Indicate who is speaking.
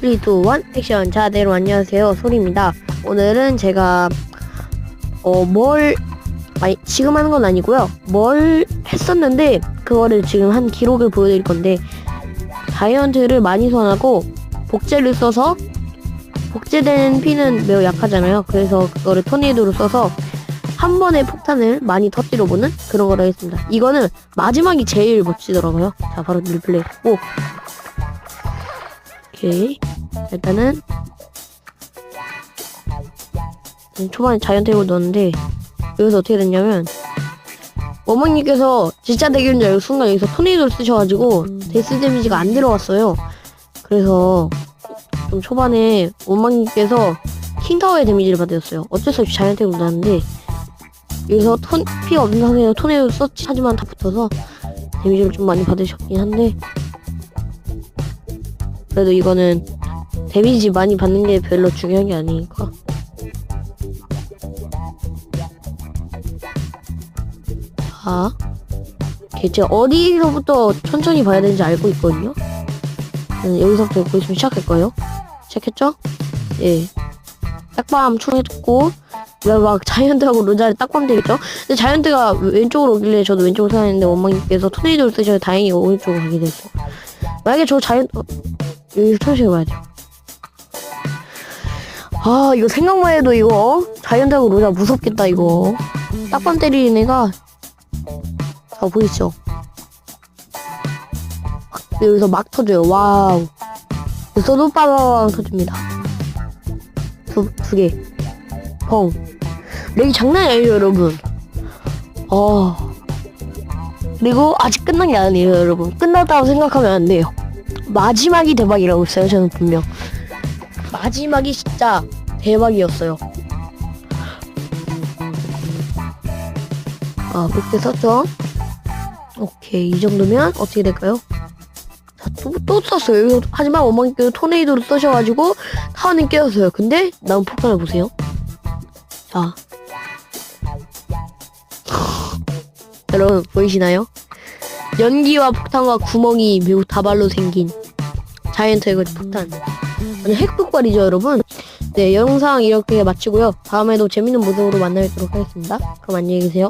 Speaker 1: 3, 2, 1 액션. 자, 네, 여러분 안녕하세요, 소리입니다. 오늘은 제가 지금 하는 건 아니고요, 뭘 했었는데 그거를 지금 한 기록을 보여드릴 건데, 자이언트를 많이 소환하고 복제를 써서, 복제된 피는 매우 약하잖아요. 그래서 그거를 토네이도로 써서 한 번에 폭탄을 많이 터뜨려보는 그런 걸 하겠습니다. 이거는 마지막이 제일 멋지더라고요. 자, 바로 릴플레이. 오, 오케이. 일단은 초반에 자이언트를 넣었는데, 여기서 어떻게 됐냐면, 어머님께서 진짜 대결인 줄 알고 순간 여기서 토네이도를 쓰셔가지고 데스 데미지가 안 들어갔어요. 그래서 좀 초반에 원망님께서 킹타워의 데미지를 받으셨어요. 어쩔 수 없이 자이언트를 넣었는데, 여기서 피가 없는 상태에서 토네이도 썼지. 하지만 다 붙어서 데미지를 좀 많이 받으셨긴 한데, 그래도 이거는 데미지 많이 받는 게 별로 중요한 게 아니니까. 자, 제가 어디서부터 천천히 봐야 되는지 알고 있거든요. 여기서부터 보시면 시작할 거예요. 시작했죠? 예. 딱밤 총해줬고, 막 자이언트하고 로자를 딱밤 때렸죠? 근데 자이언트가 왼쪽으로 오길래 저도 왼쪽으로 생각했는데, 원망님께서 토네이도를 쓰셔서 다행히 오른쪽으로 가게 됐어. 만약에 저 여기서 천천히 가야 돼요. 아, 이거 생각만 해도 이거 자이언트하고 로자 무섭겠다. 이거 딱밤 때리는 애가, 자, 보이시죠? 여기서 막 터져요. 와우. 여기서도 빠바바방 터집니다. 두 개. 펑. 렉이 장난이 아니에요, 여러분. 그리고 아직 끝난 게 아니에요, 여러분. 끝났다고 생각하면 안 돼요. 마지막이 대박이라고 했어요, 저는 분명. 마지막이 진짜 대박이었어요. 그렇게 썼죠? 오케이, 이 정도면 어떻게 될까요? 자, 또 썼어요. 여기서, 하지만 어머니께서 토네이도를 써셔가지고 타워는 깨졌어요. 근데 나온 폭탄을 보세요. 자, 여러분 보이시나요? 연기와 폭탄과 구멍이 매우 다발로 생긴 자이언트의 폭탄. 완전 핵폭발이죠, 여러분. 네, 영상 이렇게 마치고요. 다음에도 재밌는 모습으로 만나뵙도록 하겠습니다. 그럼 안녕히 계세요.